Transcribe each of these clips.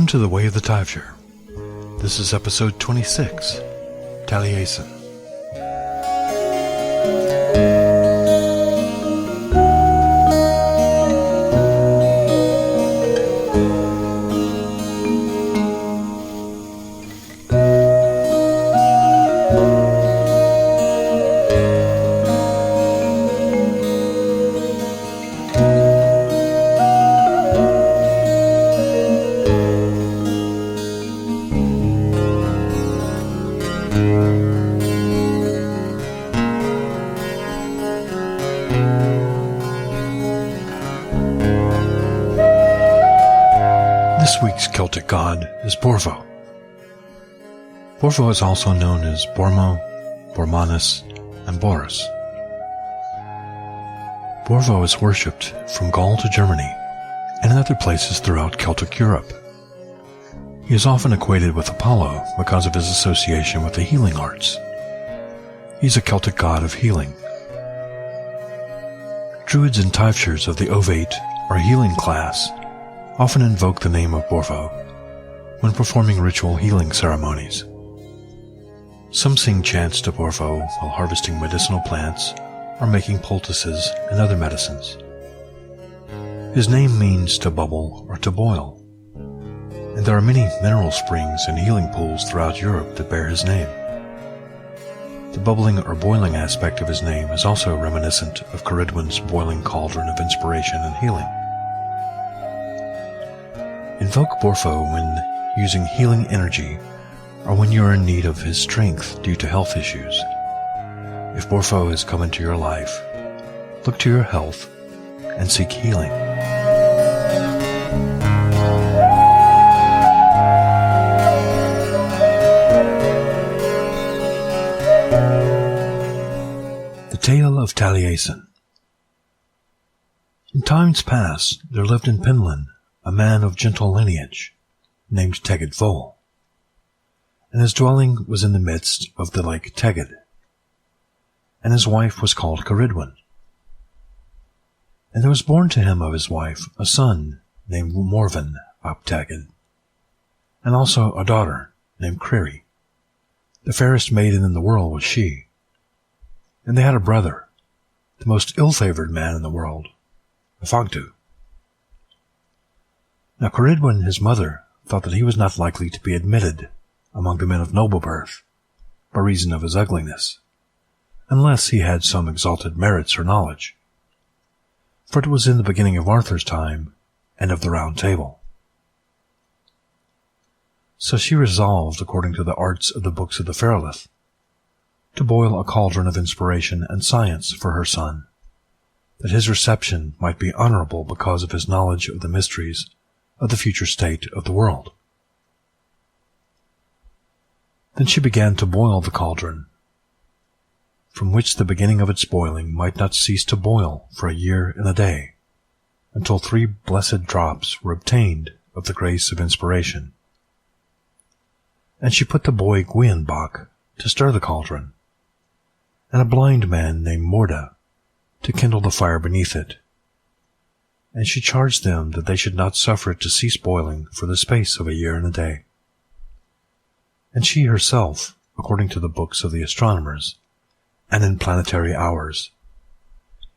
to the Way of the Taibhsear. This is episode 26, Taliesin. This week's Celtic god is Borvo. Borvo is also known as Bormo, Bormanus, and Boris. Borvo is worshipped from Gaul to Germany and in other places throughout Celtic Europe. He is often equated with Apollo because of his association with the healing arts. He is a Celtic god of healing. Druids and Taibhsears of the Ovate or healing class often invoke the name of Borvo when performing ritual healing ceremonies. Some sing chants to Borvo while harvesting medicinal plants or making poultices and other medicines. His name means to bubble or to boil, and there are many mineral springs and healing pools throughout Europe that bear his name. The bubbling or boiling aspect of his name is also reminiscent of Ceridwen's boiling cauldron of inspiration and healing. Invoke Borvo when using healing energy or when you are in need of his strength due to health issues. If Borvo has come into your life, look to your health and seek healing. The Tale of Taliesin. In times past, there lived in Penland a man of gentle lineage, named Tegid Vole, and his dwelling was in the midst of the lake Tegid, and his wife was called Ceridwen. And there was born to him of his wife a son named Morven ap Tegid, and also a daughter named Creri. The fairest maiden in the world was she. And they had a brother, the most ill-favored man in the world, a Fagtu. Now Ceridwen, his mother, thought that he was not likely to be admitted among the men of noble birth, by reason of his ugliness, unless he had some exalted merits or knowledge. For it was in the beginning of Arthur's time, and of the Round Table. So she resolved, according to the arts of the books of the Fairlith, to boil a cauldron of inspiration and science for her son, that his reception might be honorable because of his knowledge of the mysteries of the future state of the world. Then she began to boil the cauldron, from which the beginning of its boiling might not cease to boil for a year and a day, until 3 blessed drops were obtained of the grace of inspiration. And she put the boy Gwienbach to stir the cauldron, and a blind man named Morda to kindle the fire beneath it. And she charged them that they should not suffer it to cease boiling for the space of a year and a day. And she herself, according to the books of the astronomers, and in planetary hours,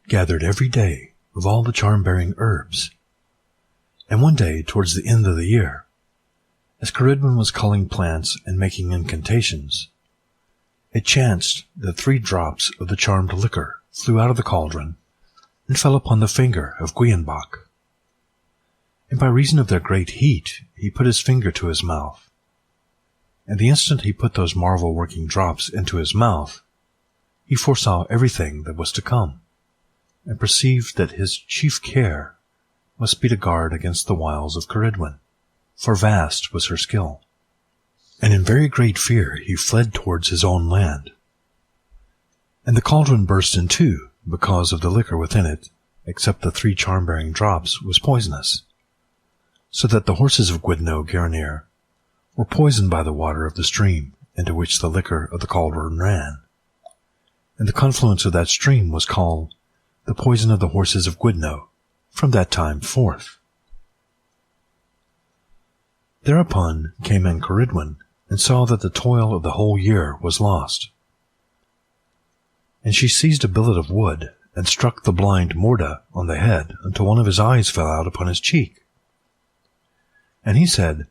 gathered every day of all the charm-bearing herbs. And one day, towards the end of the year, as Ceridwen was culling plants and making incantations, it chanced that 3 drops of the charmed liquor flew out of the cauldron and fell upon the finger of Gwienbach. And by reason of their great heat, he put his finger to his mouth. And the instant he put those marvel-working drops into his mouth, he foresaw everything that was to come, and perceived that his chief care must be to guard against the wiles of Ceridwen, for vast was her skill. And in very great fear he fled towards his own land. And the cauldron burst in two, because of the liquor within it, except the 3 charm-bearing drops, was poisonous, so that the horses of Gwyddno Geirnir were poisoned by the water of the stream into which the liquor of the cauldron ran. And the confluence of that stream was called the poison of the horses of Gwyddno from that time forth. Thereupon came in Ceridwen, and saw that the toil of the whole year was lost. And she seized a billet of wood, and struck the blind Morda on the head until one of his eyes fell out upon his cheek. And he said,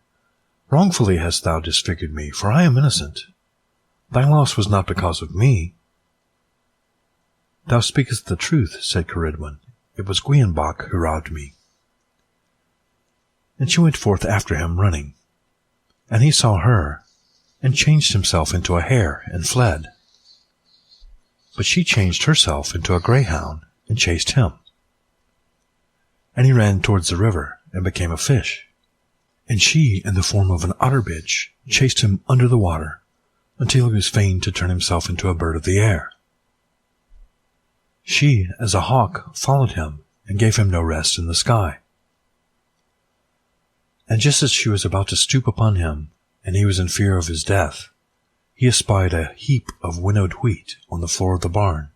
Wrongfully hast thou disfigured me, for I am innocent. Thy loss was not because of me. Thou speakest the truth, said Ceridwen. It was Gwienbach who robbed me. And she went forth after him running. And he saw her, and changed himself into a hare, and fled. But she changed herself into a greyhound, and chased him. And he ran towards the river, and became a fish. And she, in the form of an otter bitch, chased him under the water, until he was fain to turn himself into a bird of the air. She, as a hawk, followed him, and gave him no rest in the sky. And just as she was about to stoop upon him, and he was in fear of his death, he espied a heap of winnowed wheat on the floor of the barn,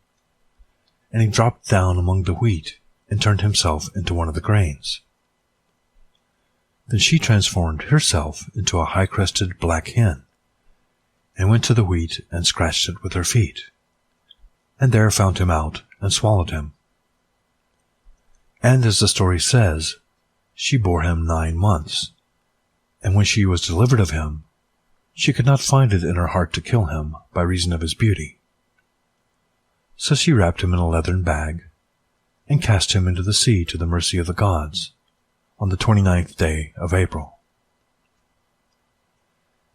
and he dropped down among the wheat, and turned himself into one of the grains. Then she transformed herself into a high-crested black hen, and went to the wheat and scratched it with her feet, and there found him out and swallowed him. And as the story says, she bore him 9 months, and when she was delivered of him, she could not find it in her heart to kill him by reason of his beauty. So she wrapped him in a leathern bag, and cast him into the sea to the mercy of the gods, on the 29th day of April.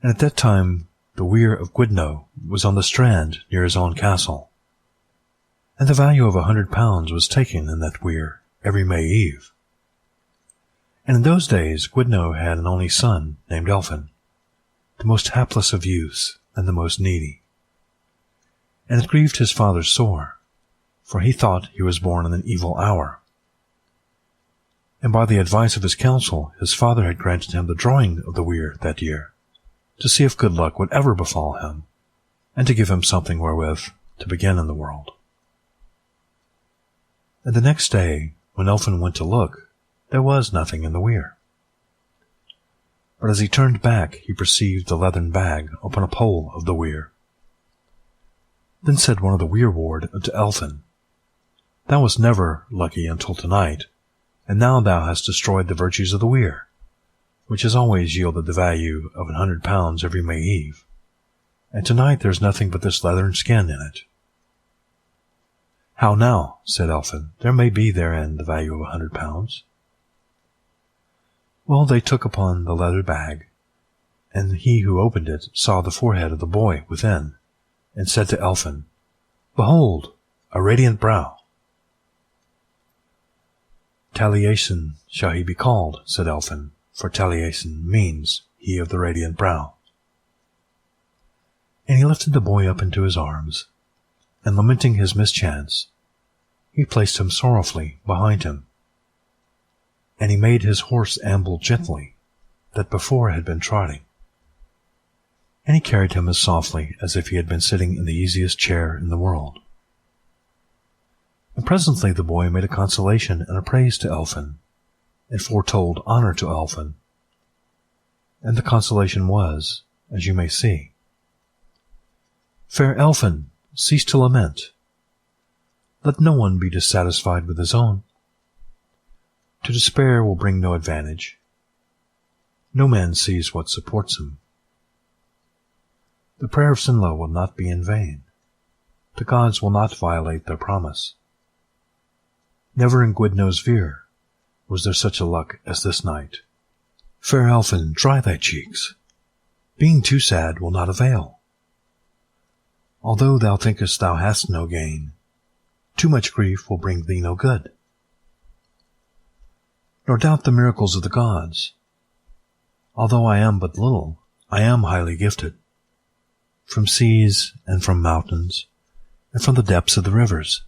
And at that time the weir of Gwyddno was on the strand near his own castle, and the value of 100 pounds was taken in that weir every May Eve. And in those days Gwyddno had an only son named Elphin, the most hapless of youths and the most needy. And it grieved his father sore, for he thought he was born in an evil hour. And by the advice of his council, his father had granted him the drawing of the weir that year, to see if good luck would ever befall him, and to give him something wherewith to begin in the world. And the next day, when Elphin went to look, there was nothing in the weir. But as he turned back, he perceived the leathern bag upon a pole of the weir. Then said one of the weir ward unto Elphin, Thou wast never lucky until tonight, and now thou hast destroyed the virtues of the weir, which has always yielded the value of 100 pounds every May Eve, and tonight there is nothing but this leathern skin in it. How now, said Elphin, there may be therein the value of 100 pounds. Well, they took upon the leather bag, and he who opened it saw the forehead of the boy within, and said to Elphin, Behold, a radiant brow. Taliesin shall he be called, said Elphin, for Taliesin means he of the radiant brow. And he lifted the boy up into his arms, and lamenting his mischance, he placed him sorrowfully behind him. And he made his horse amble gently, that before had been trotting. And he carried him as softly as if he had been sitting in the easiest chair in the world. And presently the boy made a consolation and a praise to Elphin, and foretold honor to Elphin. And the consolation was, as you may see, Fair Elphin, cease to lament. Let no one be dissatisfied with his own. To despair will bring no advantage. No man sees what supports him. The prayer of Sinlo will not be in vain. The gods will not violate their promise. Never in Gwyddno's Veer was there such a luck as this night. Fair Elphin, dry thy cheeks. Being too sad will not avail. Although thou thinkest thou hast no gain, too much grief will bring thee no good. Nor doubt the miracles of the gods. Although I am but little, I am highly gifted. From seas and from mountains, and from the depths of the rivers,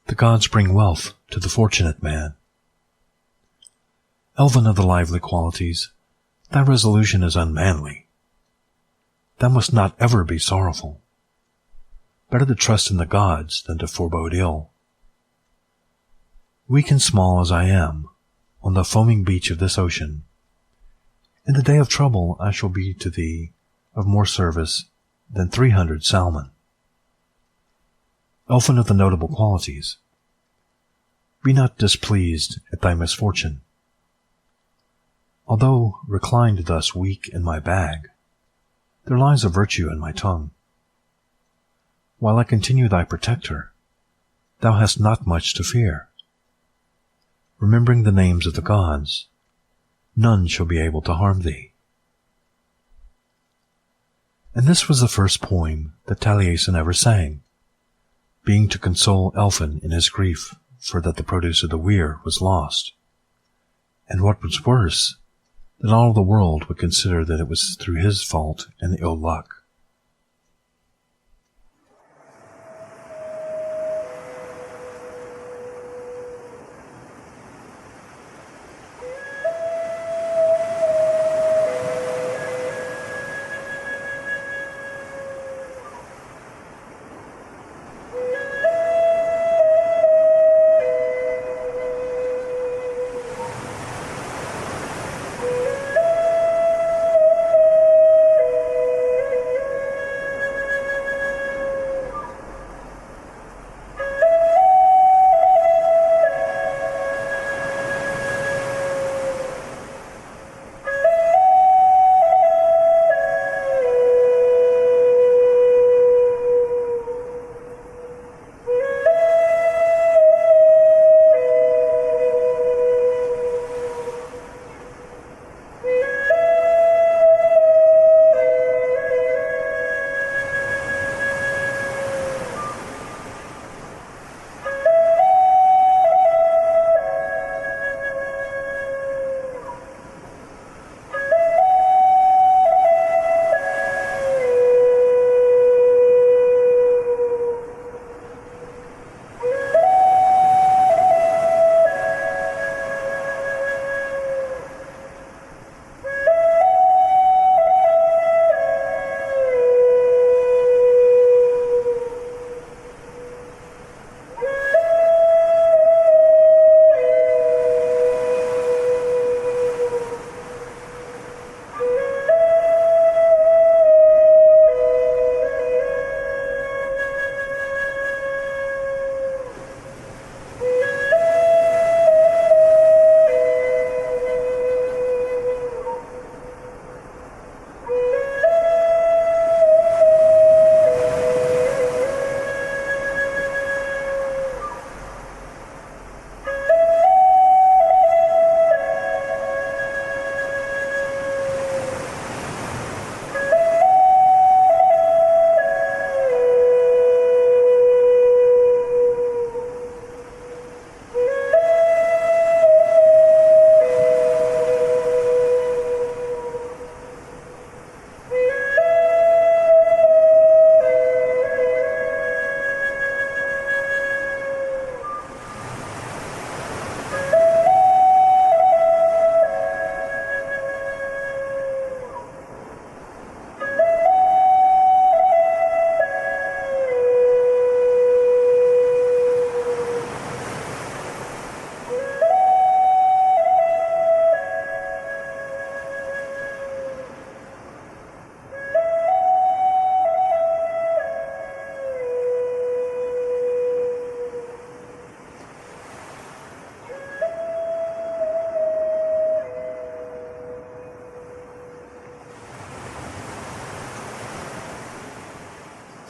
the gods bring wealth to the fortunate man. Elphin of the lively qualities, thy resolution is unmanly. Thou must not ever be sorrowful. Better to trust in the gods than to forebode ill. Weak and small as I am, on the foaming beach of this ocean, In the day of trouble I shall be to thee of more service than 300 salmon. Elfin of the notable qualities, be not displeased at thy misfortune. Although reclined thus weak in my bag, there lies a virtue in my tongue. While I continue thy protector, thou hast not much to fear. Remembering the names of the gods, none shall be able to harm thee. And this was the first poem that Taliesin ever sang, being to console Elfin in his grief for that the produce of the weir was lost, and what was worse, that all the world would consider that it was through his fault and ill luck.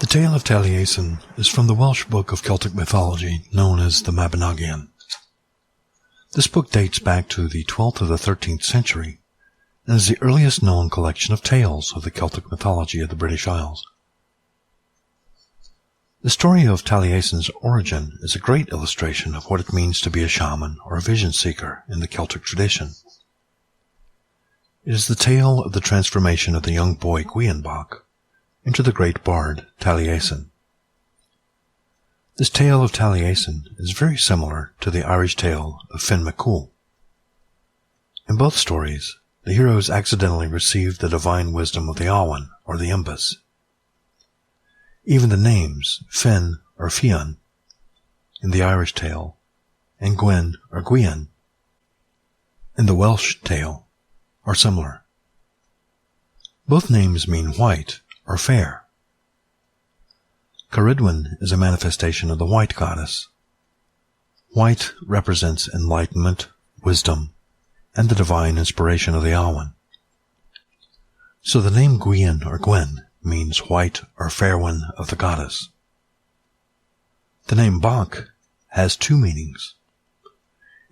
The tale of Taliesin is from the Welsh book of Celtic mythology known as the Mabinogion. This book dates back to the 12th or the 13th century and is the earliest known collection of tales of the Celtic mythology of the British Isles. The story of Taliesin's origin is a great illustration of what it means to be a shaman or a vision seeker in the Celtic tradition. It is the tale of the transformation of the young boy Gwienbach into the great bard Taliesin. This tale of Taliesin is very similar to the Irish tale of Finn MacCool. In both stories, the heroes accidentally received the divine wisdom of the Awen, or the Imbus. Even the names, Finn or Fionn, in the Irish tale, and Gwyn or Gwian, in the Welsh tale, are similar. Both names mean white or fair. Caridwen is a manifestation of the white goddess. White represents enlightenment, wisdom, and the divine inspiration of the Awen. So the name Gwyn or Gwen means white or fair one of the goddess. The name Bach has two meanings.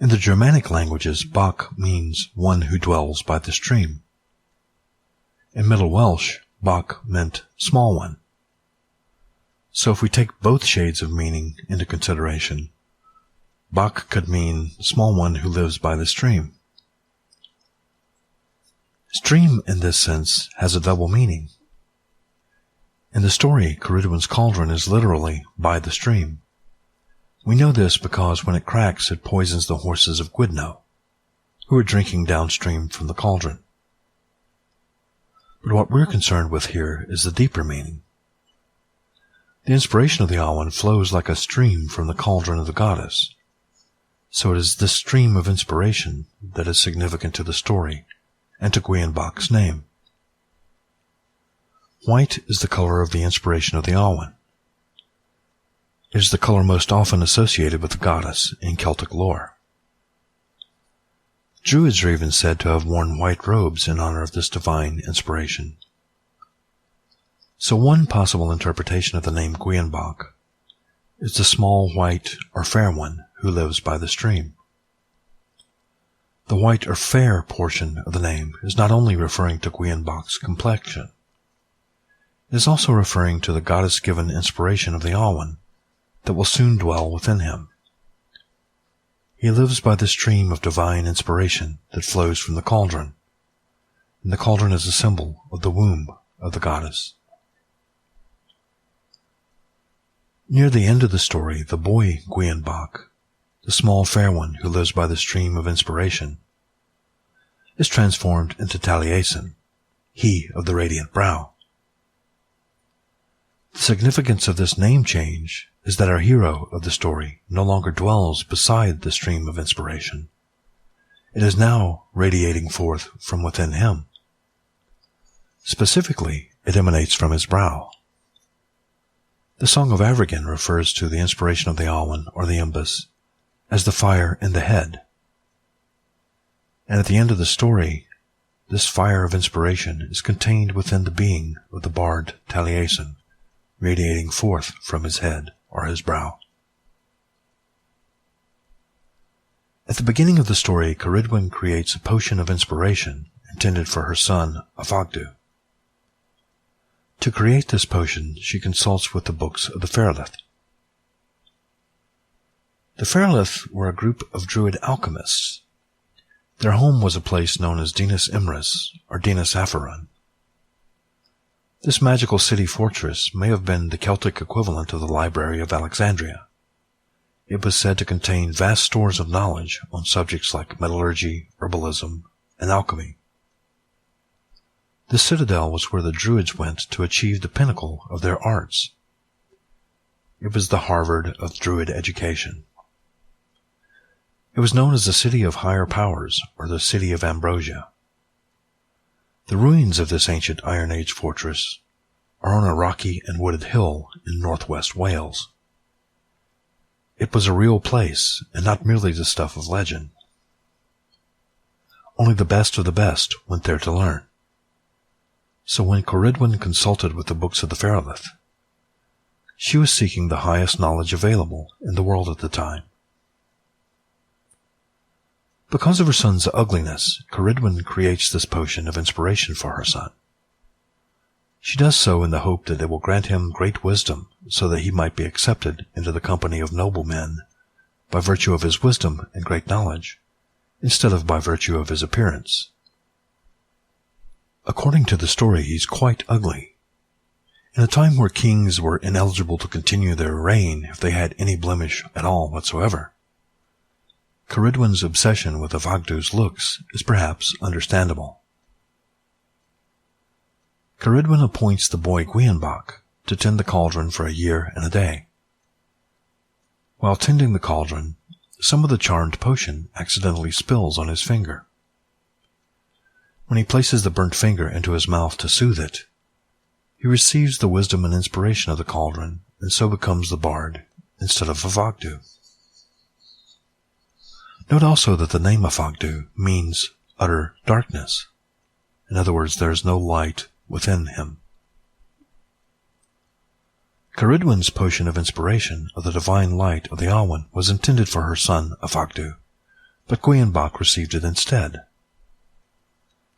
In the Germanic languages, Bach means one who dwells by the stream. In Middle Welsh, Bach meant small one. So if we take both shades of meaning into consideration, Bach could mean small one who lives by the stream. Stream, in this sense, has a double meaning. In the story, Caridwen's cauldron is literally by the stream. We know this because when it cracks, it poisons the horses of Gwydno, who are drinking downstream from the cauldron. But what we're concerned with here is the deeper meaning. The inspiration of the Awen flows like a stream from the cauldron of the goddess. So it is this stream of inspiration that is significant to the story and to Gwyn Bach's name. White is the color of the inspiration of the Awen. It is the color most often associated with the goddess in Celtic lore. Druids are even said to have worn white robes in honor of this divine inspiration. So one possible interpretation of the name Gwyn Bach is the small white or fair one who lives by the stream. The white or fair portion of the name is not only referring to Gwyn Bach's complexion, it is also referring to the goddess-given inspiration of the Awen that will soon dwell within him. He lives by the stream of divine inspiration that flows from the cauldron, and the cauldron is a symbol of the womb of the goddess. Near the end of the story, the boy Gwyn Bach, the small fair one who lives by the stream of inspiration, is transformed into Taliesin, he of the radiant brow. The significance of this name change is that our hero of the story no longer dwells beside the stream of inspiration. It is now radiating forth from within him. Specifically, it emanates from his brow. The Song of Avergan refers to the inspiration of the Awen or the Imbus as the fire in the head. And at the end of the story, this fire of inspiration is contained within the being of the bard Taliesin, radiating forth from his head or his brow. At the beginning of the story, Caridwen creates a potion of inspiration intended for her son, Avagdu. To create this potion, she consults with the books of the Fairlith. The Fairlith were a group of druid alchemists. Their home was a place known as Dinas Imris, or Dinas Afaran. This magical city-fortress may have been the Celtic equivalent of the Library of Alexandria. It was said to contain vast stores of knowledge on subjects like metallurgy, herbalism, and alchemy. The citadel was where the Druids went to achieve the pinnacle of their arts. It was the Harvard of Druid education. It was known as the City of Higher Powers, or the City of Ambrosia. The ruins of this ancient Iron Age fortress are on a rocky and wooded hill in northwest Wales. It was a real place, and not merely the stuff of legend. Only the best of the best went there to learn. So when Caridwen consulted with the books of the Fairlith, she was seeking the highest knowledge available in the world at the time. Because of her son's ugliness, Caridwen creates this potion of inspiration for her son. She does so in the hope that it will grant him great wisdom so that he might be accepted into the company of noble men by virtue of his wisdom and great knowledge, instead of by virtue of his appearance. According to the story, he's quite ugly. In a time where kings were ineligible to continue their reign if they had any blemish at all whatsoever, Caridwen's obsession with Avagdu's looks is perhaps understandable. Caridwen appoints the boy Gwyn Bach to tend the cauldron for a year and a day. While tending the cauldron, some of the charmed potion accidentally spills on his finger. When he places the burnt finger into his mouth to soothe it, he receives the wisdom and inspiration of the cauldron, and so becomes the bard instead of Avagdu. Note also that the name Avagdu means utter darkness. In other words, there is no light within him. Caridwen's potion of inspiration of the divine light of the Awen was intended for her son Avagdu, but Gwienbach received it instead.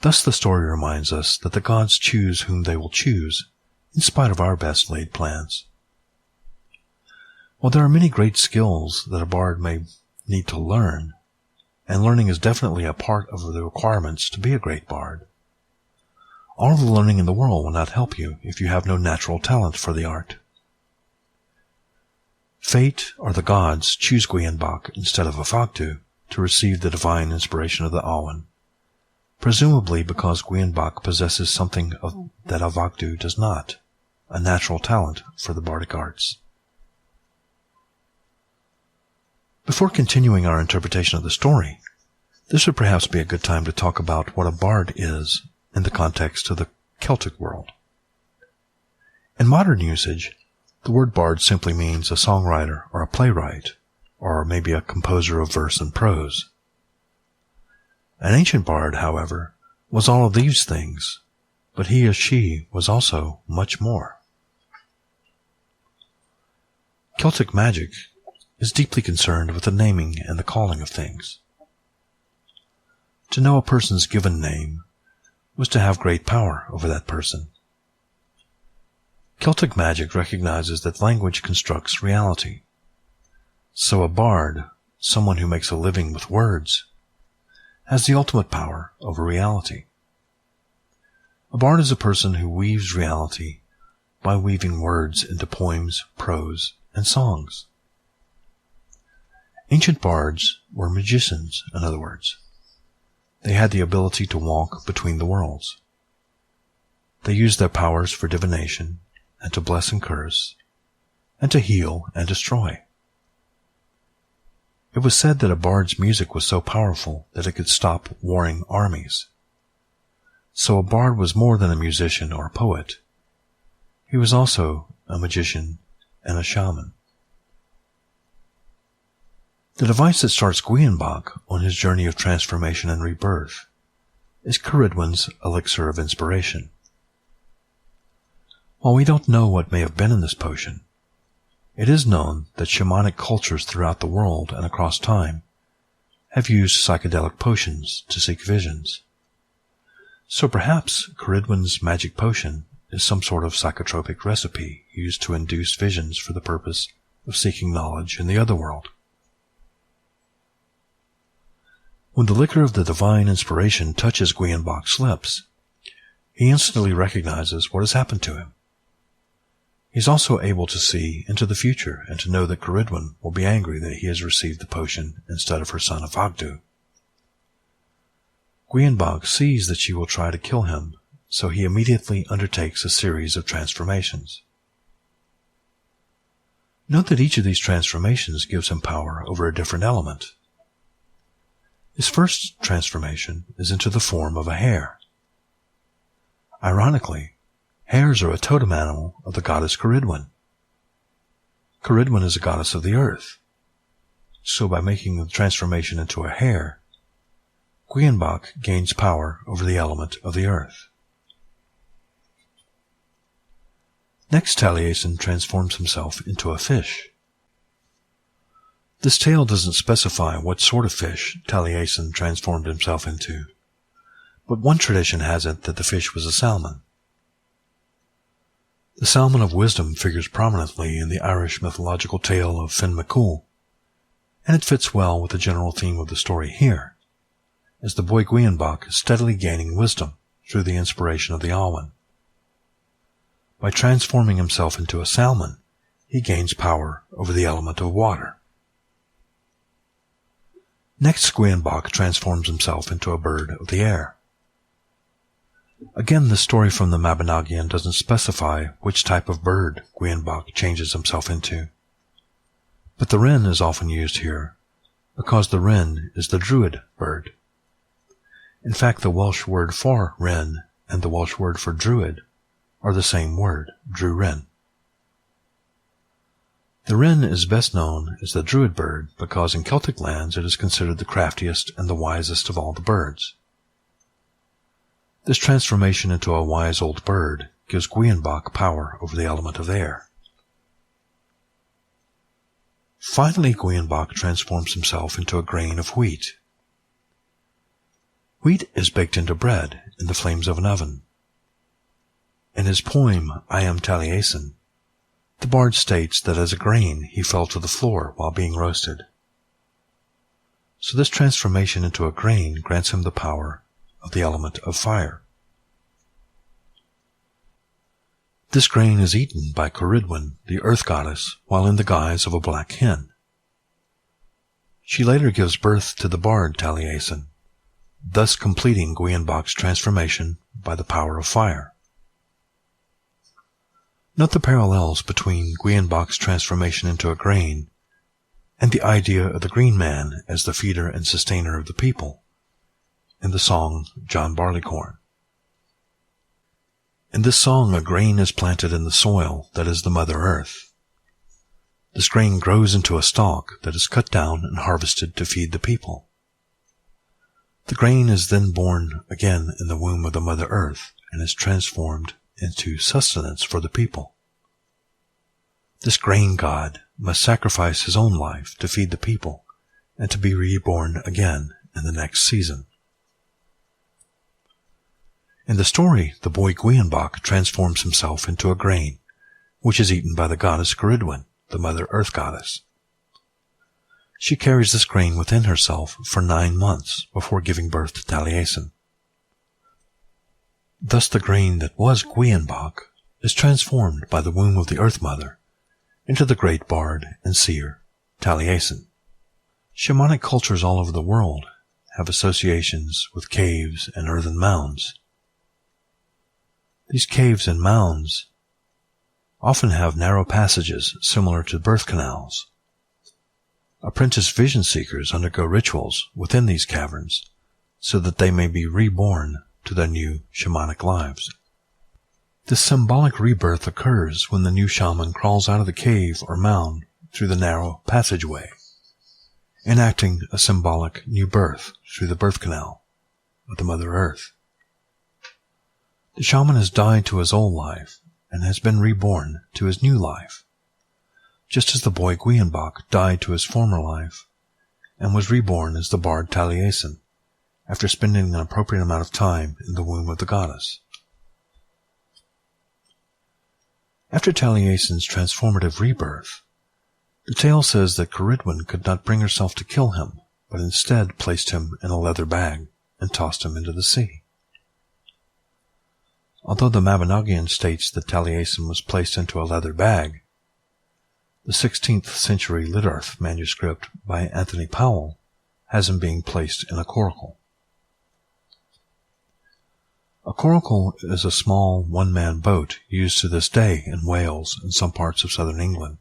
Thus the story reminds us that the gods choose whom they will choose, in spite of our best laid plans. While there are many great skills that a bard may need to learn, and learning is definitely a part of the requirements to be a great bard, all the learning in the world will not help you if you have no natural talent for the art. Fate or the gods choose Gwienbach instead of Avagdu to receive the divine inspiration of the Awen, presumably because Gwienbach possesses something that Avagdu does not, a natural talent for the bardic arts. Before continuing our interpretation of the story, this would perhaps be a good time to talk about what a bard is in the context of the Celtic world. In modern usage, the word bard simply means a songwriter or a playwright, or maybe a composer of verse and prose. An ancient bard, however, was all of these things, but he or she was also much more. Celtic magic is deeply concerned with the naming and the calling of things. To know a person's given name was to have great power over that person. Celtic magic recognizes that language constructs reality. So a bard, someone who makes a living with words, has the ultimate power over reality. A bard is a person who weaves reality by weaving words into poems, prose, and songs. Ancient bards were magicians, in other words. They had the ability to walk between the worlds. They used their powers for divination, and to bless and curse, and to heal and destroy. It was said that a bard's music was so powerful that it could stop warring armies. So a bard was more than a musician or a poet. He was also a magician and a shaman. The device that starts Gwienbach on his journey of transformation and rebirth is Caridwen's elixir of inspiration. While we don't know what may have been in this potion, it is known that shamanic cultures throughout the world and across time have used psychedelic potions to seek visions. So perhaps Caridwen's magic potion is some sort of psychotropic recipe used to induce visions for the purpose of seeking knowledge in the other world. When the liquor of the divine inspiration touches Gwienbach's lips, he instantly recognizes what has happened to him. He is also able to see into the future and to know that Caridwen will be angry that he has received the potion instead of her son Avagdu. Gwienbach sees that she will try to kill him, so he immediately undertakes a series of transformations. Note that each of these transformations gives him power over a different element. His first transformation is into the form of a hare. Ironically, hares are a totem animal of the goddess Caridwen. Caridwen is a goddess of the earth. So by making the transformation into a hare, Gwienbach gains power over the element of the earth. Next, Taliesin transforms himself into a fish. This tale doesn't specify what sort of fish Taliesin transformed himself into, but one tradition has it that the fish was a salmon. The salmon of wisdom figures prominently in the Irish mythological tale of Finn McCool, and it fits well with the general theme of the story here, as the boy Gwienbach is steadily gaining wisdom through the inspiration of the Awen. By transforming himself into a salmon, he gains power over the element of water. Next, Gwienbach transforms himself into a bird of the air. Again, the story from the Mabinogion doesn't specify which type of bird Gwienbach changes himself into. But the wren is often used here, because the wren is the druid bird. In fact, the Welsh word for wren and the Welsh word for druid are the same word, drewren. The wren is best known as the druid bird because in Celtic lands it is considered the craftiest and the wisest of all the birds. This transformation into a wise old bird gives Gwion power over the element of air. Finally, Gwion transforms himself into a grain of wheat. Wheat is baked into bread in the flames of an oven. In his poem, I Am Taliesin, the bard states that as a grain he fell to the floor while being roasted. So this transformation into a grain grants him the power of the element of fire. This grain is eaten by Ceridwen, the earth goddess, while in the guise of a black hen. She later gives birth to the bard Taliesin, thus completing Gwion transformation by the power of fire. Note the parallels between Gwion transformation into a grain and the idea of the green man as the feeder and sustainer of the people in the song John Barleycorn. In this song, a grain is planted in the soil that is the Mother Earth. This grain grows into a stalk that is cut down and harvested to feed the people. The grain is then born again in the womb of the Mother Earth and is transformed into sustenance for the people. This grain god must sacrifice his own life to feed the people and to be reborn again in the next season. In the story, the boy Gwion transforms himself into a grain, which is eaten by the goddess Ceridwen, the Mother Earth goddess. She carries this grain within herself for 9 months before giving birth to Taliesin. Thus the grain that was Gwion is transformed by the womb of the Earth Mother into the great bard and seer Taliesin. Shamanic cultures all over the world have associations with caves and earthen mounds. These caves and mounds often have narrow passages similar to birth canals. Apprentice vision seekers undergo rituals within these caverns so that they may be reborn to their new shamanic lives. This symbolic rebirth occurs when the new shaman crawls out of the cave or mound through the narrow passageway, enacting a symbolic new birth through the birth canal of the Mother Earth. The shaman has died to his old life and has been reborn to his new life, just as the boy Gwion died to his former life and was reborn as the bard Taliesin after spending an appropriate amount of time in the womb of the goddess. After Taliesin's transformative rebirth, the tale says that Ceridwen could not bring herself to kill him, but instead placed him in a leather bag and tossed him into the sea. Although the Mabinogion states that Taliesin was placed into a leather bag, the 16th century Liddarth manuscript by Anthony Powell has him being placed in a coracle. A coracle is a small one-man boat used to this day in Wales and some parts of southern England.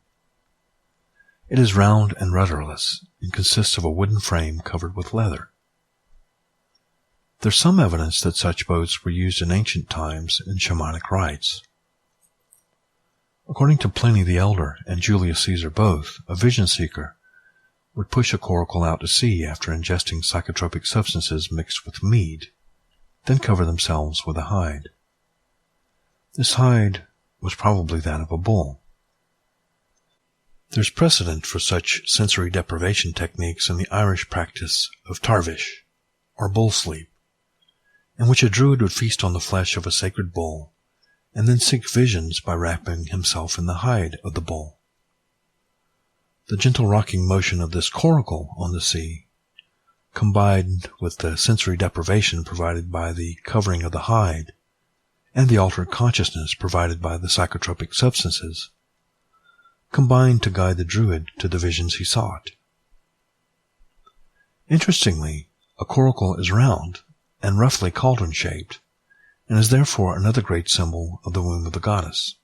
It is round and rudderless and consists of a wooden frame covered with leather. There's some evidence that such boats were used in ancient times in shamanic rites. According to Pliny the Elder and Julius Caesar both, a vision seeker would push a coracle out to sea after ingesting psychotropic substances mixed with mead, then cover themselves with a hide. This hide was probably that of a bull. There's precedent for such sensory deprivation techniques in the Irish practice of tarvish, or bull sleep, in which a druid would feast on the flesh of a sacred bull and then seek visions by wrapping himself in the hide of the bull. The gentle rocking motion of this coracle on the sea, combined with the sensory deprivation provided by the covering of the hide and the altered consciousness provided by the psychotropic substances, combined to guide the druid to the visions he sought. Interestingly, a coracle is round and roughly cauldron-shaped, and is therefore another great symbol of the womb of the goddess.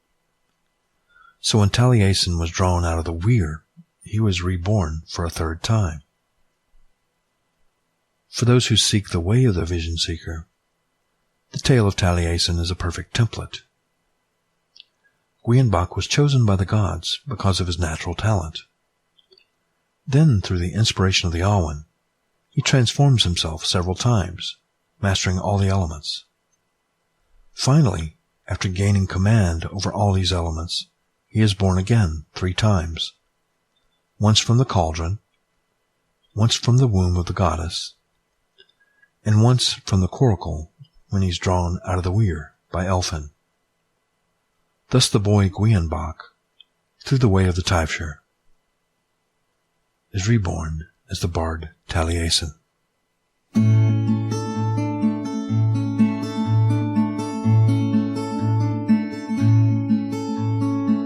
So when Taliesin was drawn out of the weir, he was reborn for a third time. For those who seek the way of the vision seeker, the tale of Taliesin is a perfect template. Gwienbach was chosen by the gods because of his natural talent. Then, through the inspiration of the Awen, he transforms himself several times, mastering all the elements. Finally, after gaining command over all these elements, he is born again 3 times, once from the cauldron, once from the womb of the goddess, and once from the coracle when he's drawn out of the weir by Elfin. Thus the boy Gwienbach, through the way of the Taibhsear, is reborn as the bard Taliesin.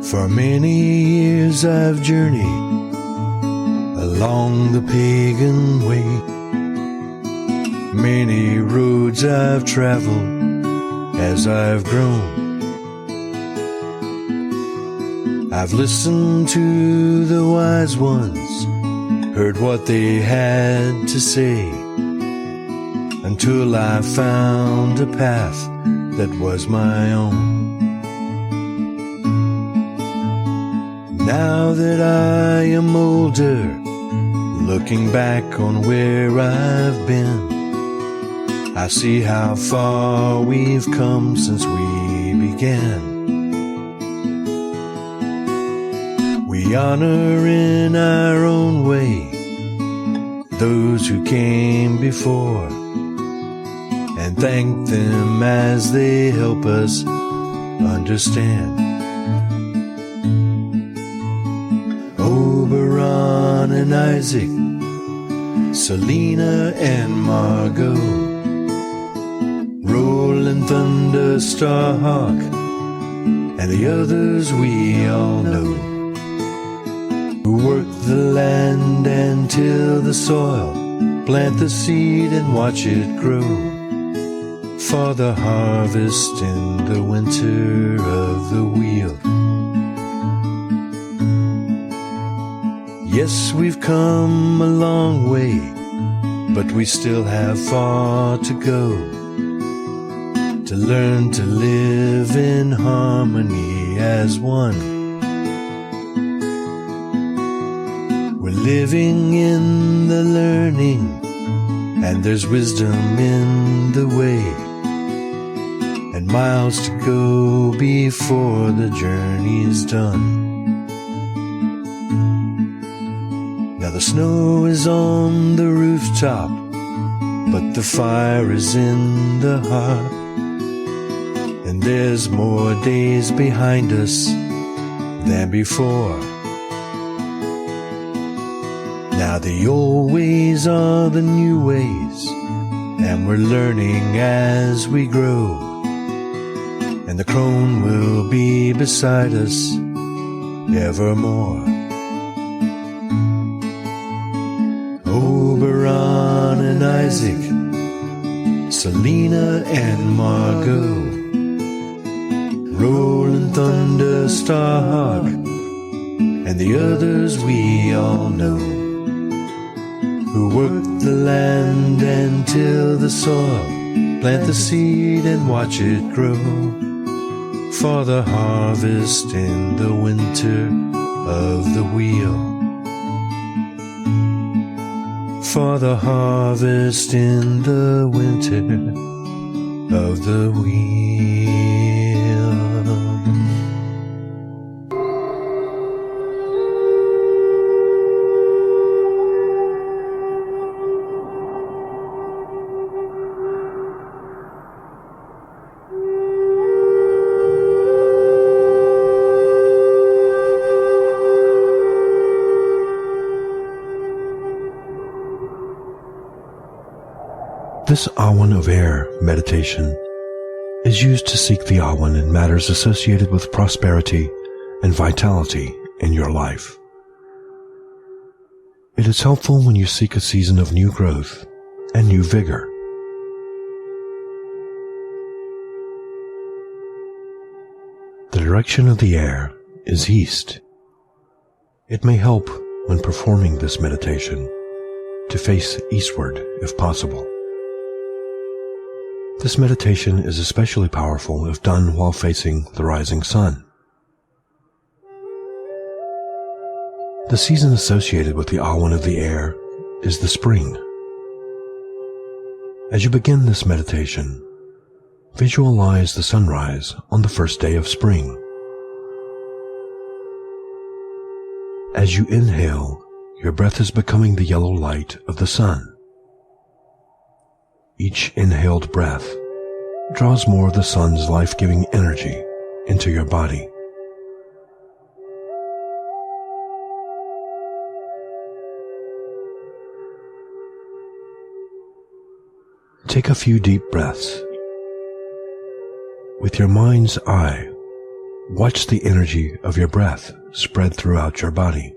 For many years I've journeyed along the pagan way. Many roads I've traveled as I've grown. I've listened to the wise ones, heard what they had to say, until I found a path that was my own. Now that I am older, looking back on where I've been, I see how far we've come since we began. We honor in our own way those who came before, and thank them as they help us understand. Oberon and Isaac, Selena and Margot, Rolling Thunder, Starhawk, and the others we all know, who work the land and till the soil, plant the seed and watch it grow, for the harvest in the winter of the wheel. Yes, we've come a long way, but we still have far to go, to learn to live in harmony as one. We're living in the learning, and there's wisdom in the way, and miles to go before the journey's done. Now the snow is on the rooftop, but the fire is in the heart, and there's more days behind us than before. Now the old ways are the new ways, and we're learning as we grow, and the crone will be beside us evermore. Oberon and Isaac, Selena and Margot, Rolling Thunder, Starhawk, and the others we all know, who work the land and till the soil, plant the seed and watch it grow, for the harvest in the winter of the wheel. For the harvest in the winter of the wheel. This Awen of Air meditation is used to seek the Awen in matters associated with prosperity and vitality in your life. It is helpful when you seek a season of new growth and new vigor. The direction of the air is east. It may help when performing this meditation to face eastward if possible. This meditation is especially powerful if done while facing the rising sun. The season associated with the awen of the air is the spring. As you begin this meditation, visualize the sunrise on the first day of spring. As you inhale, your breath is becoming the yellow light of the sun. Each inhaled breath draws more of the sun's life-giving energy into your body. Take a few deep breaths. With your mind's eye, watch the energy of your breath spread throughout your body.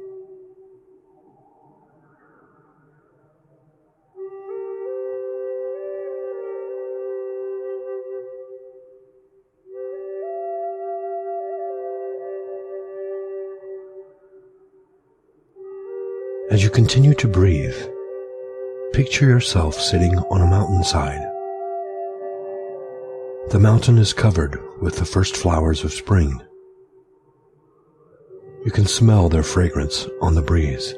As you continue to breathe, picture yourself sitting on a mountainside. The mountain is covered with the first flowers of spring. You can smell their fragrance on the breeze.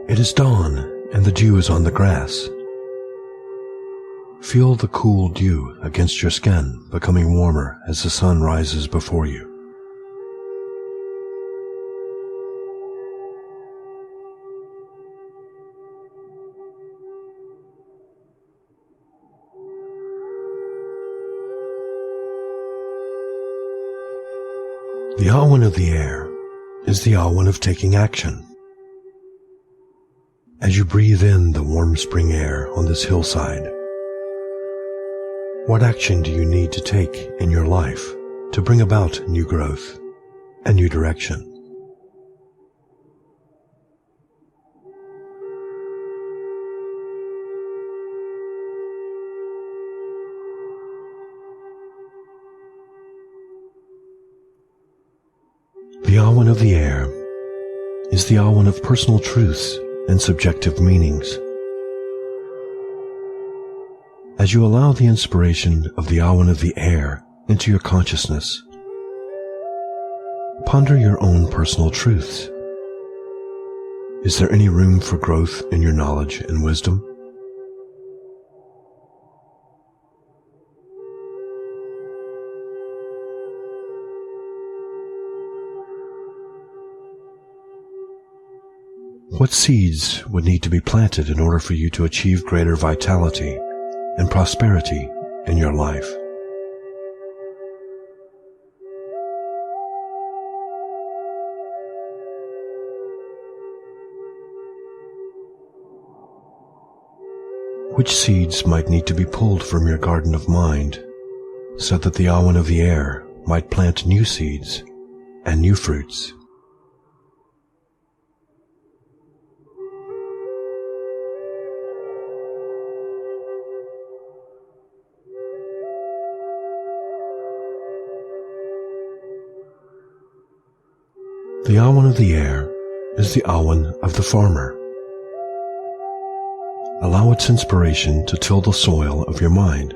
It is dawn and the dew is on the grass. Feel the cool dew against your skin becoming warmer as the sun rises before you. The awen of the air is the awen of taking action. As you breathe in the warm spring air on this hillside, what action do you need to take in your life to bring about new growth and new direction? The awen of the air is the awen of personal truths and subjective meanings. As you allow the inspiration of the awen of the air into your consciousness, ponder your own personal truths. Is there any room for growth in your knowledge and wisdom? What seeds would need to be planted in order for you to achieve greater vitality and prosperity in your life? Which seeds might need to be pulled from your garden of mind so that the awen of the air might plant new seeds and new fruits? The awen of the air is the awen of the farmer. Allow its inspiration to till the soil of your mind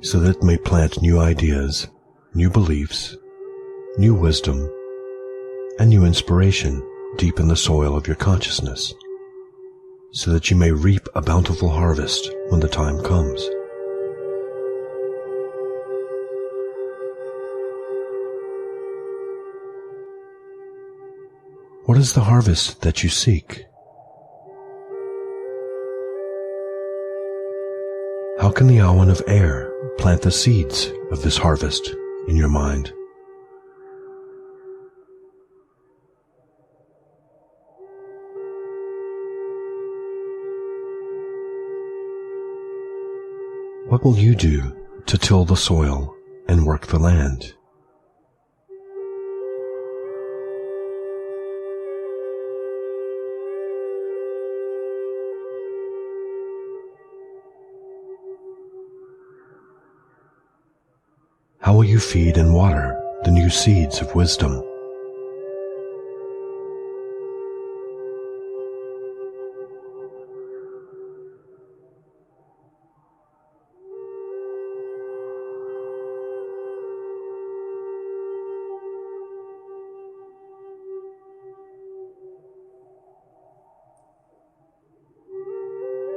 so that it may plant new ideas, new beliefs, new wisdom, and new inspiration deep in the soil of your consciousness so that you may reap a bountiful harvest when the time comes. What is the harvest that you seek? How can the awen of air plant the seeds of this harvest in your mind? What will you do to till the soil and work the land? How will you feed and water the new seeds of wisdom.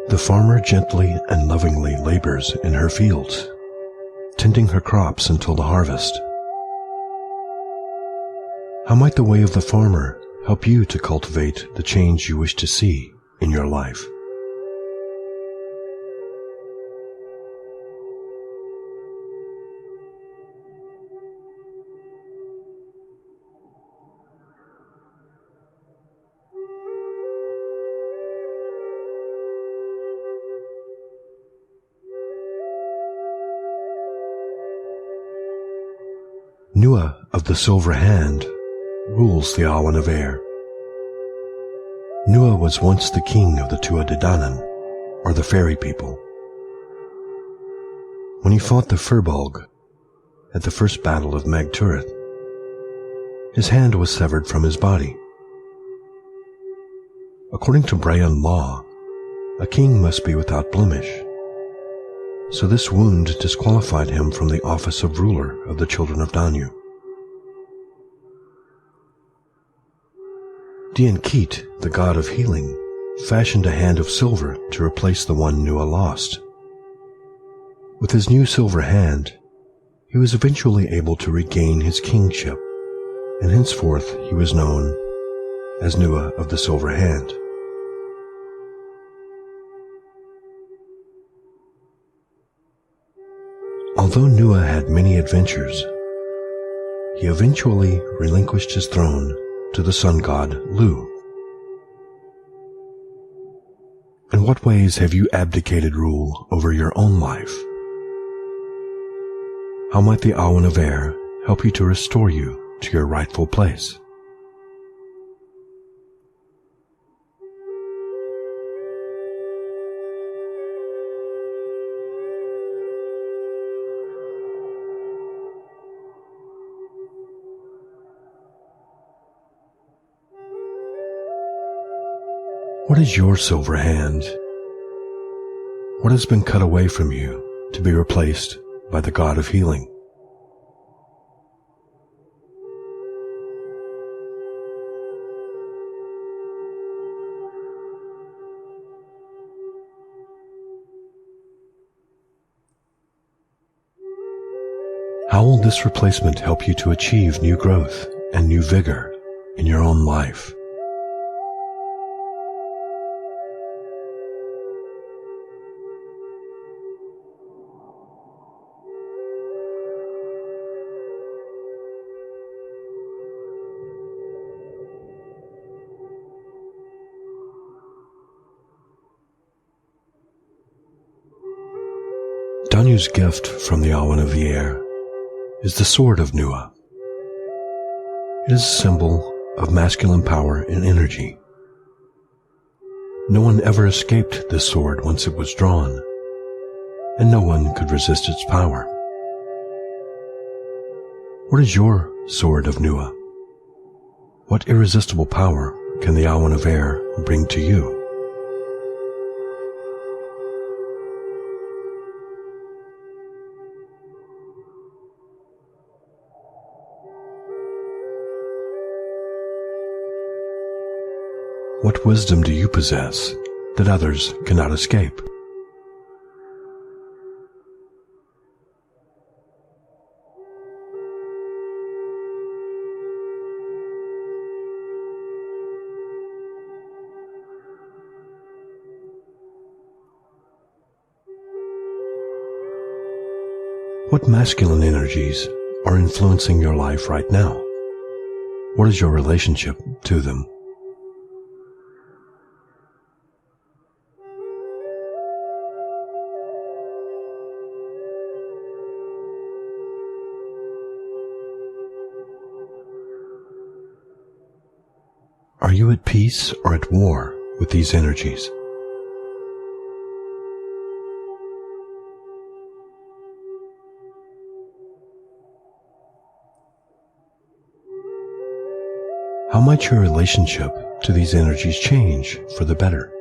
The farmer gently and lovingly labors in her fields, tending her crops until the harvest. How might the way of the farmer help you to cultivate the change you wish to see in your life? Nua of the Silver Hand rules the Awen of Air. Nua was once the king of the Tuatha Dé Danann, or the fairy people. When he fought the Firbolg at the first battle of Meg Tuath, his hand was severed from his body. According to Breon law, a king must be without blemish, so this wound disqualified him from the office of ruler of the children of Danu. Dian Keet, the god of healing, fashioned a hand of silver to replace the one Nua lost. With his new silver hand, he was eventually able to regain his kingship, and henceforth he was known as Nua of the Silver Hand. Although Nua had many adventures, he eventually relinquished his throne to the sun god Lu. In what ways have you abdicated rule over your own life? How might the Awen of Air help you to restore you to your rightful place? What is your silver hand? What has been cut away from you to be replaced by the God of healing? How will this replacement help you to achieve new growth and new vigor in your own life? Danu's gift from the Awen of the Air is the Sword of Nua. It is a symbol of masculine power and energy. No one ever escaped this sword once it was drawn, and no one could resist its power. What is your Sword of Nua? What irresistible power can the Awen of Air bring to you? What wisdom do you possess that others cannot escape? What masculine energies are influencing your life right now? What is your relationship to them? Are you at peace or at war with these energies? might your relationship to these energies change for the better?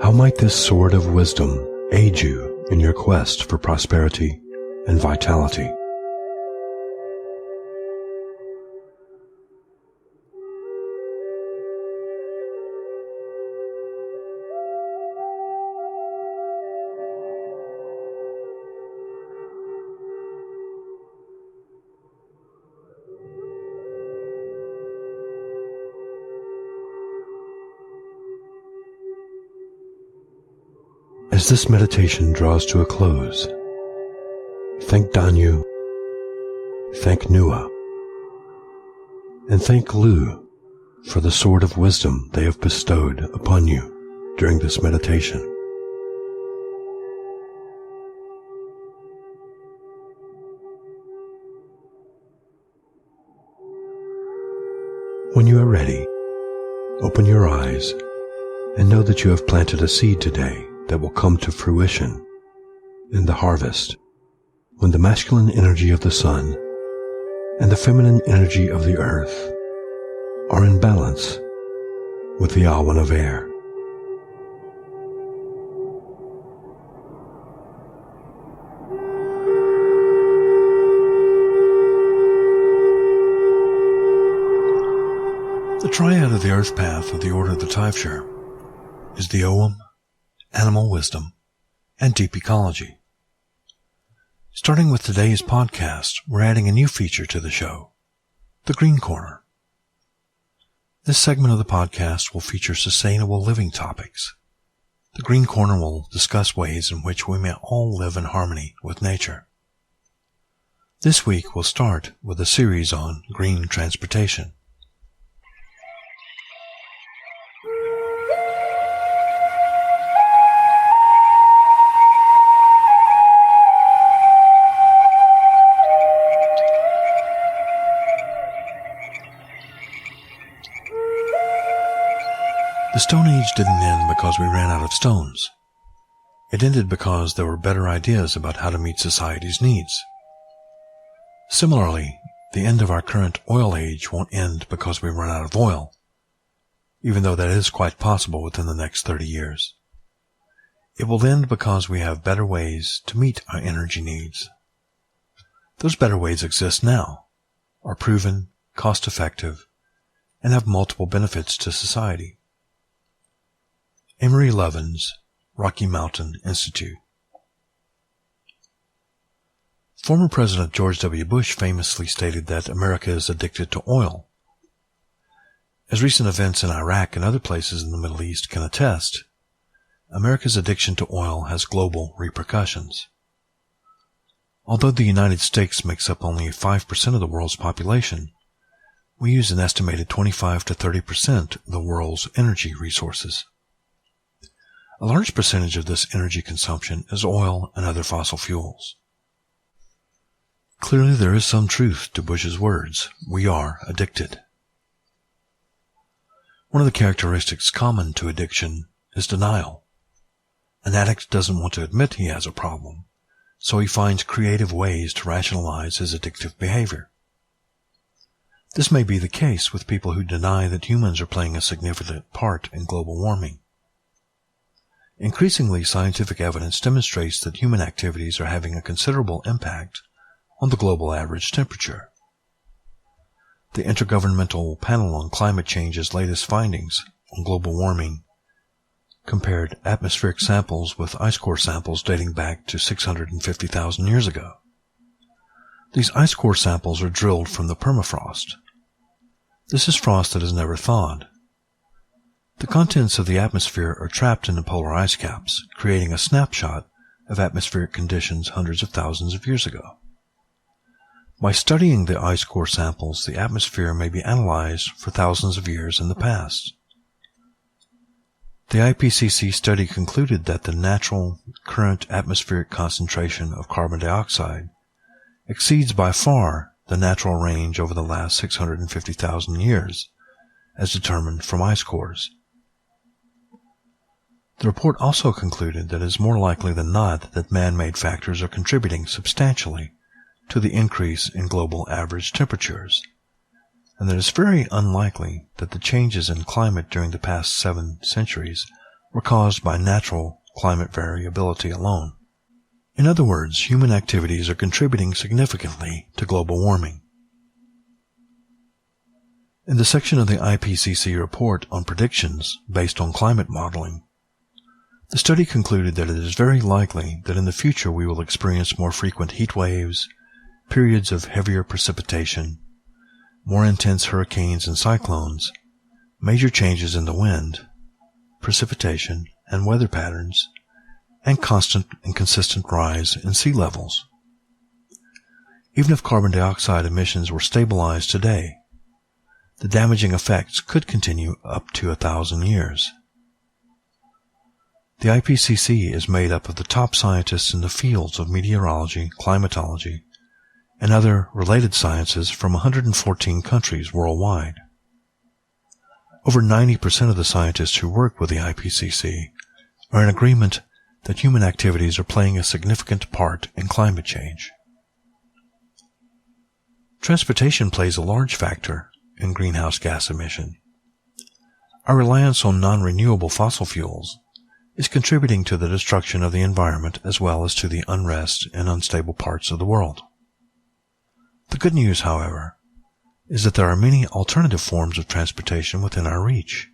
How might this sword of wisdom aid you in your quest for prosperity and vitality? As this meditation draws to a close, thank Danyu, thank Nua, and thank Lu for the sword of wisdom they have bestowed upon you during this meditation. When you are ready, open your eyes and know that you have planted a seed today that will come to fruition in the harvest, when the masculine energy of the sun and the feminine energy of the earth are in balance with the awan of air. The triad of the earth path of the order of the Taibhsear is the Ogham, animal wisdom, and deep ecology. Starting with today's podcast, we're adding a new feature to the show, the Green Corner. This segment of the podcast will feature sustainable living topics. The Green Corner will discuss ways in which we may all live in harmony with nature. This week we'll start with a series on green transportation. The Stone Age didn't end because we ran out of stones. It ended because there were better ideas about how to meet society's needs. Similarly, the end of our current oil age won't end because we run out of oil, even though that is quite possible within the next 30 years. It will end because we have better ways to meet our energy needs. Those better ways exist now, are proven, cost-effective, and have multiple benefits to society. Amory Levin's Rocky Mountain Institute. Former President George W. Bush famously stated that America is addicted to oil. As recent events in Iraq and other places in the Middle East can attest, America's addiction to oil has global repercussions. Although the United States makes up only 5% of the world's population, we use an estimated 25 to 30% of the world's energy resources. A large percentage of this energy consumption is oil and other fossil fuels. Clearly there is some truth to Bush's words. We are addicted. One of the characteristics common to addiction is denial. An addict doesn't want to admit he has a problem, so he finds creative ways to rationalize his addictive behavior. This may be the case with people who deny that humans are playing a significant part in global warming. Increasingly, scientific evidence demonstrates that human activities are having a considerable impact on the global average temperature. The Intergovernmental Panel on Climate Change's latest findings on global warming compared atmospheric samples with ice core samples dating back to 650,000 years ago. These ice core samples are drilled from the permafrost. This is frost that has never thawed. The contents of the atmosphere are trapped in the polar ice caps, creating a snapshot of atmospheric conditions hundreds of thousands of years ago. By studying the ice core samples, the atmosphere may be analyzed for thousands of years in the past. The IPCC study concluded that the natural current atmospheric concentration of carbon dioxide exceeds by far the natural range over the last 650,000 years, as determined from ice cores. The report also concluded that it is more likely than not that man-made factors are contributing substantially to the increase in global average temperatures, and that it is very unlikely that the changes in climate during the past 7 centuries were caused by natural climate variability alone. In other words, human activities are contributing significantly to global warming. In the section of the IPCC report on predictions based on climate modeling, the study concluded that it is very likely that in the future we will experience more frequent heat waves, periods of heavier precipitation, more intense hurricanes and cyclones, major changes in the wind, precipitation, and weather patterns, and constant and consistent rise in sea levels. Even if carbon dioxide emissions were stabilized today, the damaging effects could continue up to 1,000 years. The IPCC is made up of the top scientists in the fields of meteorology, climatology, and other related sciences from 114 countries worldwide. Over 90% of the scientists who work with the IPCC are in agreement that human activities are playing a significant part in climate change. Transportation plays a large factor in greenhouse gas emission. Our reliance on non-renewable fossil fuels is contributing to the destruction of the environment as well as to the unrest in unstable parts of the world. The good news, however, is that there are many alternative forms of transportation within our reach.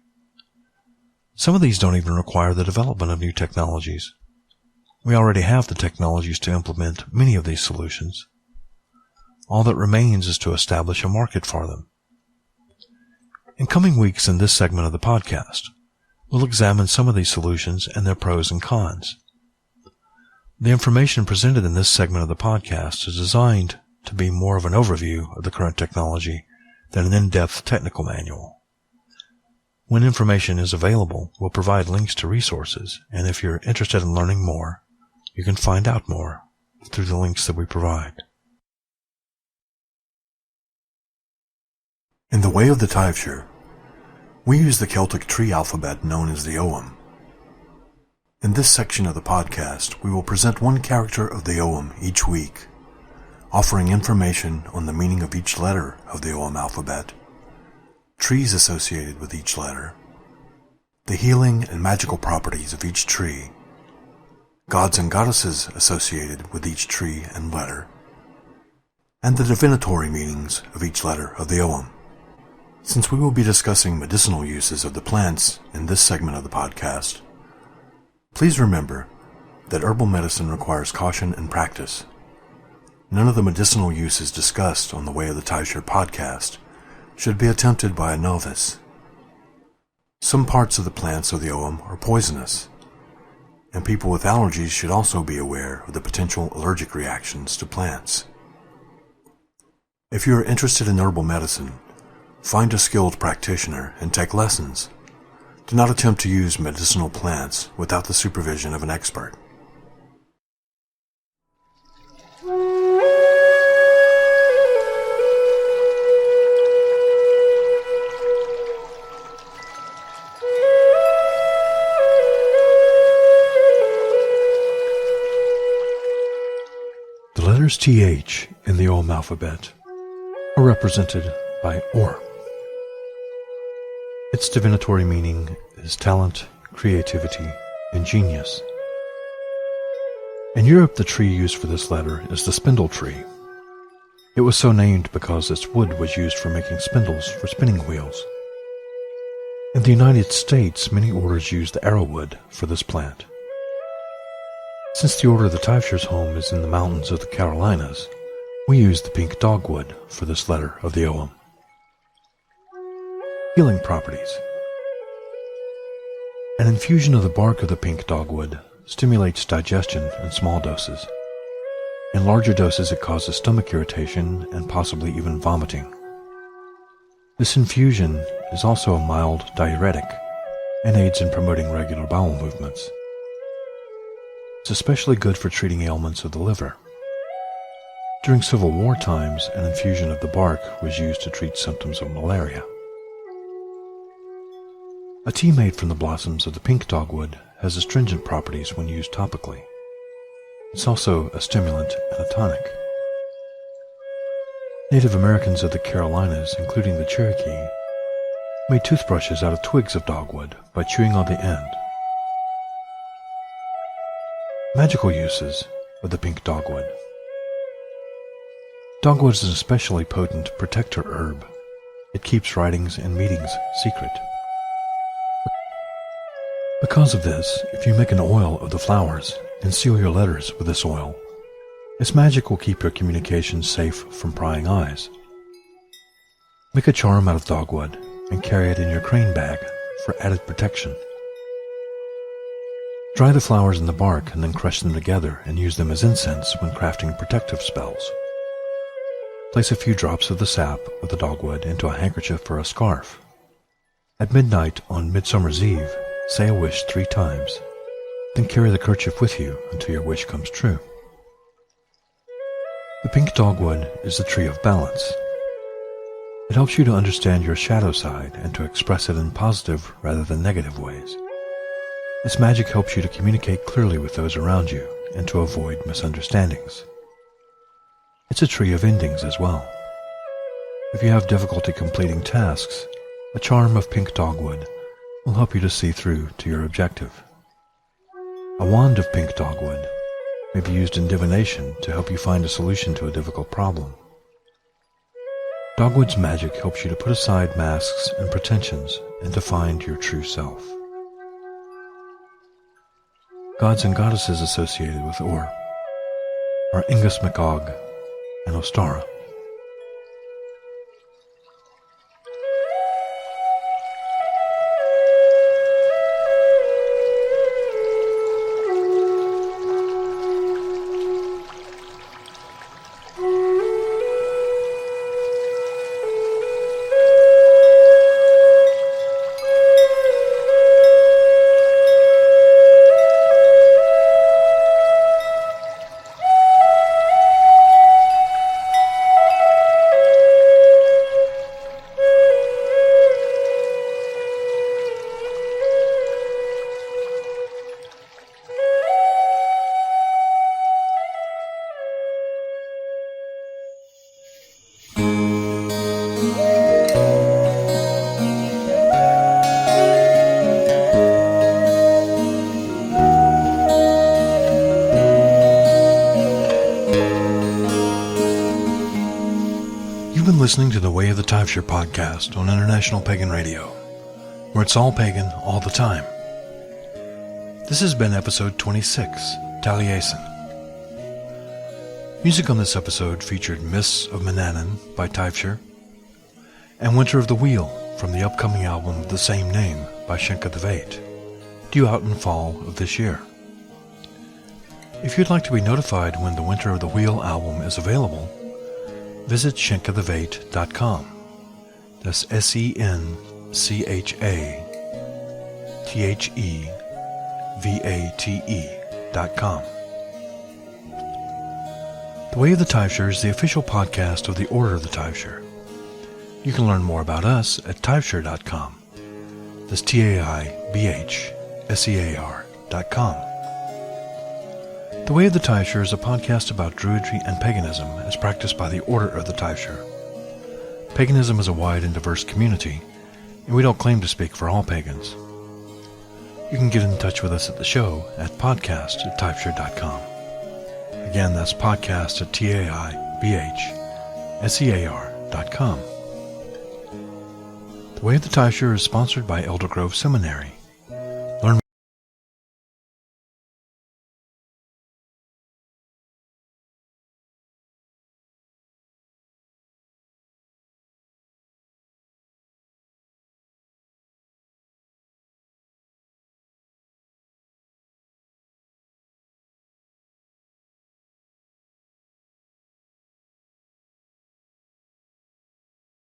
Some of these don't even require the development of new technologies. We already have the technologies to implement many of these solutions. All that remains is to establish a market for them. In coming weeks in this segment of the podcast, we'll examine some of these solutions and their pros and cons. The information presented in this segment of the podcast is designed to be more of an overview of the current technology than an in-depth technical manual. When information is available, we'll provide links to resources, and if you're interested in learning more, you can find out more through the links that we provide. In the way of the Taibhsear, we use the Celtic tree alphabet known as the Ogham. In this section of the podcast, we will present one character of the Ogham each week, offering information on the meaning of each letter of the Ogham alphabet, trees associated with each letter, the healing and magical properties of each tree, gods and goddesses associated with each tree and letter, and the divinatory meanings of each letter of the Ogham. Since we will be discussing medicinal uses of the plants in this segment of the podcast, please remember that herbal medicine requires caution and practice. None of the medicinal uses discussed on the Way of the Taibhsear podcast should be attempted by a novice. Some parts of the plants of the Ogham are poisonous, and people with allergies should also be aware of the potential allergic reactions to plants. If you are interested in herbal medicine, find a skilled practitioner and take lessons. Do not attempt to use medicinal plants without the supervision of an expert. The letters TH in the Ogham alphabet are represented by Or. Its divinatory meaning is talent, creativity, and genius. In Europe, the tree used for this letter is the spindle tree. It was so named because its wood was used for making spindles for spinning wheels. In the United States, many orders use the arrowwood for this plant. Since the Order of the Taibhsear's home is in the mountains of the Carolinas, we use the pink dogwood for this letter of the Ogham. Healing properties. An infusion of the bark of the pink dogwood stimulates digestion in small doses. In larger doses, it causes stomach irritation and possibly even vomiting. This infusion is also a mild diuretic and aids in promoting regular bowel movements. It's especially good for treating ailments of the liver. During Civil War times, an infusion of the bark was used to treat symptoms of malaria. A tea made from the blossoms of the pink dogwood has astringent properties when used topically. It's also a stimulant and a tonic. Native Americans of the Carolinas, including the Cherokee, made toothbrushes out of twigs of dogwood by chewing on the end. Magical uses of the pink dogwood. Dogwood is an especially potent protector herb. It keeps writings and meetings secret. Because of this, if you make an oil of the flowers and seal your letters with this oil, its magic will keep your communications safe from prying eyes. Make a charm out of dogwood and carry it in your crane bag for added protection. Dry the flowers in the bark and then crush them together and use them as incense when crafting protective spells. Place a few drops of the sap of the dogwood into a handkerchief or a scarf. At midnight on Midsummer's Eve, say a wish 3 times, then carry the kerchief with you until your wish comes true. The pink dogwood is the tree of balance. It helps you to understand your shadow side and to express it in positive rather than negative ways. Its magic helps you to communicate clearly with those around you and to avoid misunderstandings. It's a tree of endings as well. If you have difficulty completing tasks, a charm of pink dogwood will help you to see through to your objective. A wand of pink dogwood may be used in divination to help you find a solution to a difficult problem. Dogwood's magic helps you to put aside masks and pretensions and to find your true self. Gods and goddesses associated with Ur are Ingus MacOg and Ostara. You've been listening to the Way of the Taibhsear podcast on International Pagan Radio, where it's all pagan all the time. This has been episode 26, Taliesin. Music on this episode featured Mists of Manannan by Taibhsear and Winter of the Wheel from the upcoming album of the same name by Shenka the Vate, due out in fall of this year. If you'd like to be notified when the Winter of the Wheel album is available, visit shenkathevate.com. That's SENCHATHEVATE.com. The Way of the Taibhsear is the official podcast of the Order of the Taibhsear. You can learn more about us at taibhsear.com. That's TAIBHSEAR.com. The Way of the Taibhsear is a podcast about Druidry and paganism as practiced by the Order of the Taibhsear. Paganism is a wide and diverse community, and we don't claim to speak for all pagans. You can get in touch with us at the show at podcast@taibhsear.com. Again, that's podcast@taibhsear.com. The Way of the Taibhsear is sponsored by Elder Grove Seminary